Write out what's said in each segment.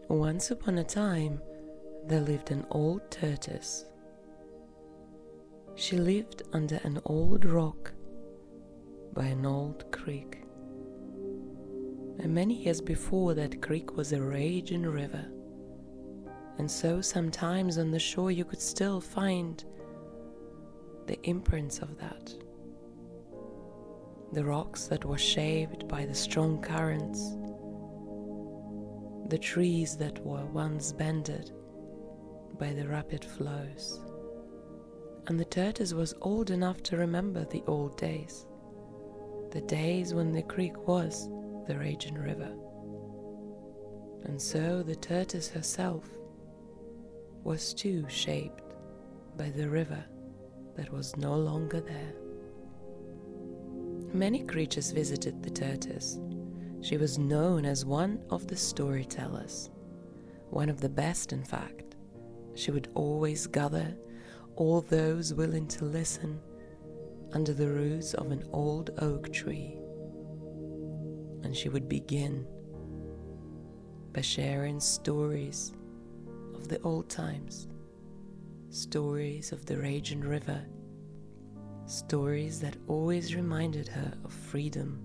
Once upon a time, there lived an old tortoise. She lived under an old rock by an old creek. And many years before, that creek was a raging river. And so sometimes on the shore you could still find the imprints of that. The rocks that were shaped by the strong currents, the trees that were once bended by the rapid flows. And the tortoise was old enough to remember the old days, the days when the creek was the raging river. And so the tortoise herself was too shaped by the river that was no longer there. Many creatures visited the tortoise. She was known as one of the storytellers, one of the best, in fact. She would always gather all those willing to listen under the roots of an old oak tree. And she would begin by sharing stories of the old times, stories of the raging river, stories that always reminded her of freedom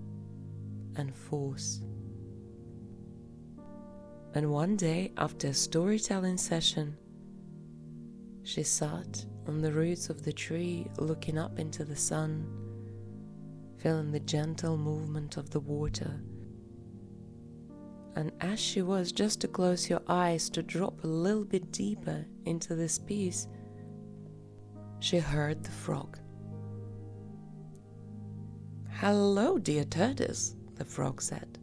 and force. And one day, after a storytelling session, she sat on the roots of the tree, looking up into the sun, feeling the gentle movement of the water. And as she was just to close your eyes to drop a little bit deeper into this piece, she heard the frog. "Hello, dear tortoise," the frog said.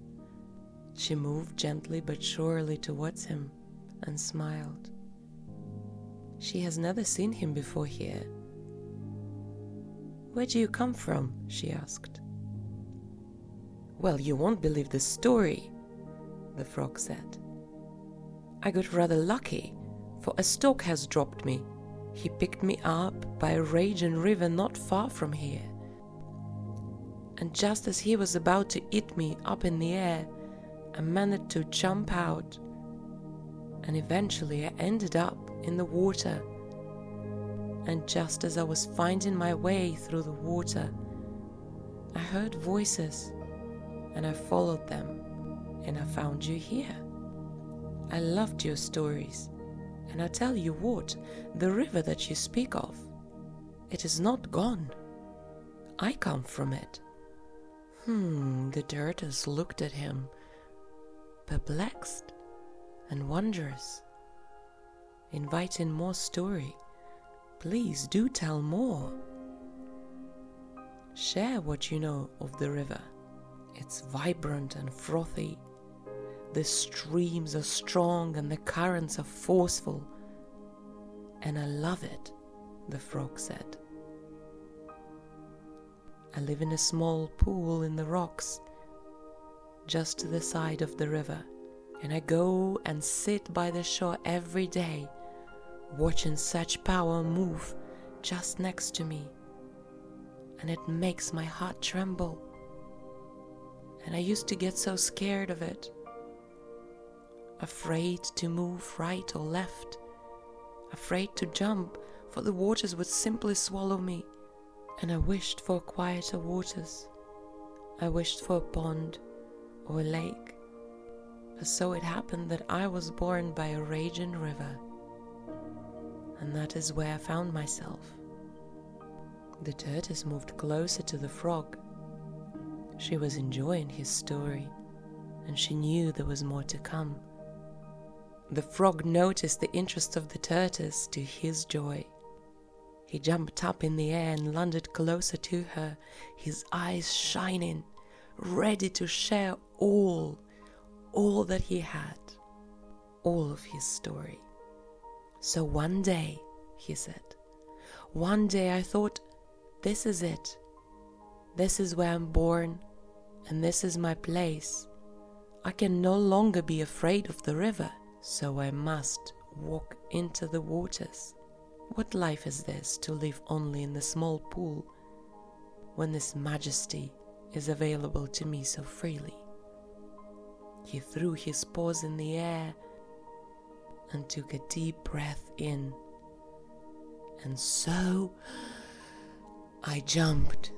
She moved gently but surely towards him and smiled. She has never seen him before here. "Where do you come from?" she asked. "Well, you won't believe the story," the frog said. "I got rather lucky, for a stork has dropped me. He picked me up by a raging river not far from here. And just as he was about to eat me up in the air, I managed to jump out, and eventually I ended up in the water. And just as I was finding my way through the water, I heard voices, and I followed them, and I found you here. I loved your stories, and I tell you what, the river that you speak of, it is not gone. I come from it." The tortoise looked at him, perplexed and wondrous, inviting more story. "Please do tell more. Share what you know of the river. It's vibrant and frothy. The streams are strong and the currents are forceful. And I love it," the frog said. "I live in a small pool in the rocks, just to the side of the river, and I go and sit by the shore every day, watching such power move just next to me, and it makes my heart tremble. And I used to get so scared of it, afraid to move right or left, afraid to jump, for the waters would simply swallow me. And I wished for quieter waters. I wished for a pond or a lake. But so it happened that I was born by a raging river, and that is where I found myself." The tortoise moved closer to the frog. She was enjoying his story, and she knew there was more to come. The frog noticed the interest of the tortoise to his joy. He jumped up in the air and landed closer to her, his eyes shining, ready to share all that he had, all of his story. "So one day," he said, "one day I thought, this is it. This is where I'm born, and this is my place. I can no longer be afraid of the river, so I must walk into the waters. What life is this, to live only in the small pool, when this majesty is available to me so freely?" He threw his paws in the air and took a deep breath in. And so I jumped.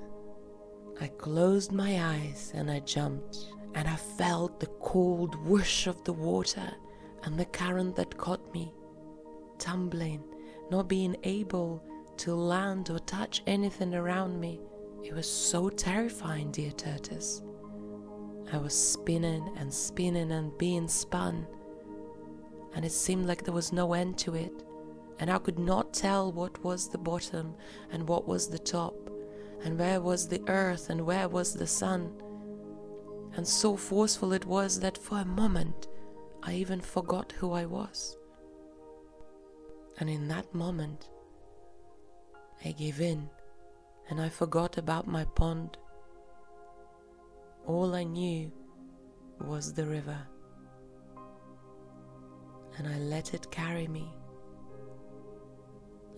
I closed my eyes and I jumped, and I felt the cold whoosh of the water and the current that caught me, tumbling, not being able to land or touch anything around me. It was so terrifying, dear tortoise. I was spinning and being spun, and it seemed like there was no end to it, and I could not tell what was the bottom and what was the top, and where was the earth and where was the sun. And so forceful it was that for a moment I even forgot who I was. And in that moment I gave in, and I forgot about my pond. All I knew was the river, and I let it carry me.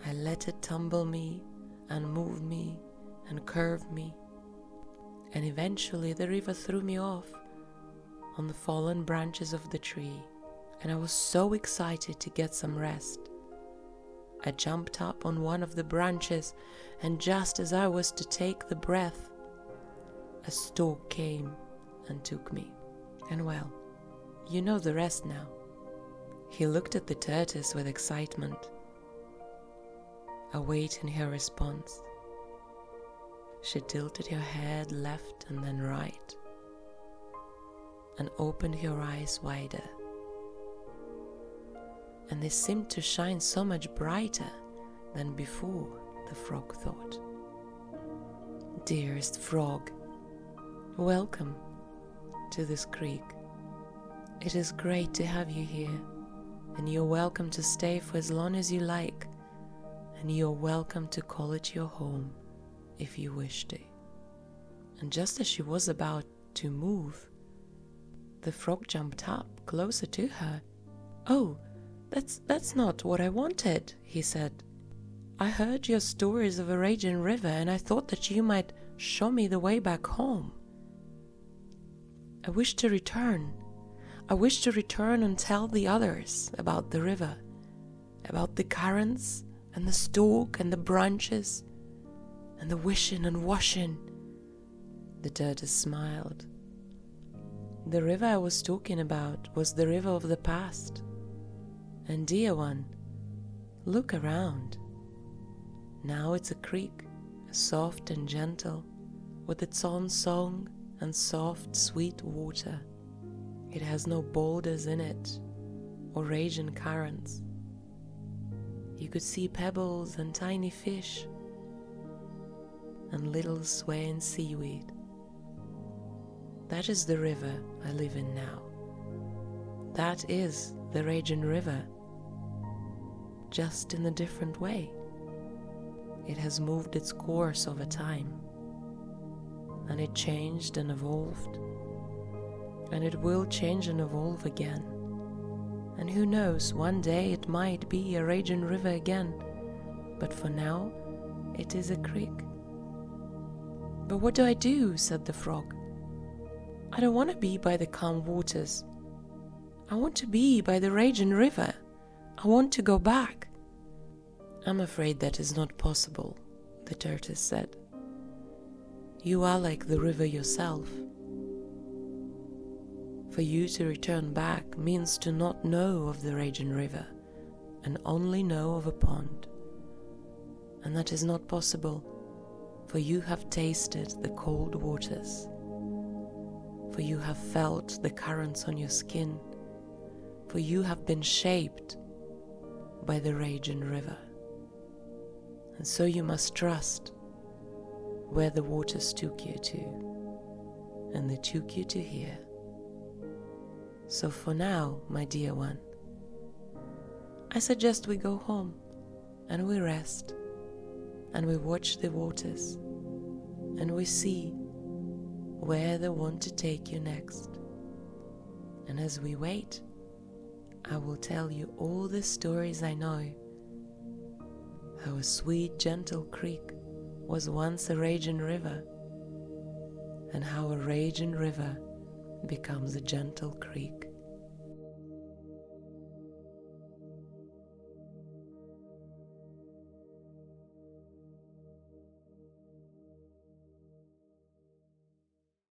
I let it tumble me and move me and curve me, and eventually the river threw me off on the fallen branches of the tree, and I was so excited to get some rest. I jumped up on one of the branches, and just as I was to take the breath, a stork came and took me. And well, you know the rest now. He looked at the tortoise with excitement, awaiting her response. She tilted her head left and then right, and opened her eyes wider. And they seemed to shine so much brighter than before, the frog thought. Dearest frog, welcome to this creek. It is great to have you here, and you're welcome to stay for as long as you like, and you're welcome to call it your home if you wish to. And just as she was about to move, the frog jumped up closer to her. Oh, that's not what I wanted, he said. I heard your stories of a raging river, and I thought that you might show me the way back home. I wish to return. I wish to return and tell the others about the river, about the currents and the stalk and the branches and the wishing and washing. The tortoise smiled. The river I was talking about was the river of the past. And dear one, look around. Now it's a creek, soft and gentle, with its own song and soft, sweet water. It has no boulders in it or raging currents. You could see pebbles and tiny fish and little swaying seaweed. That is the river I live in now. That is the raging river, just in a different way. It has moved its course over time, and it changed and evolved, and it will change and evolve again. And who knows, one day it might be a raging river again, but for now it is a creek. But what do I do? Said the frog. I don't want to be by the calm waters. I want to be by the raging river. I want to go back. I'm afraid that is not possible, the tortoise said. You are like the river yourself. For you to return back means to not know of the raging river and only know of a pond. And that is not possible, for you have tasted the cold waters, for you have felt the currents on your skin, for you have been shaped by the raging river. And so you must trust where the waters took you to, and they took you to here. So for now, my dear one, I suggest we go home and we rest and we watch the waters and we see where they want to take you next. And as we wait, I will tell you all the stories I know. How a sweet, gentle creek was once a raging river, and how a raging river becomes a gentle creek.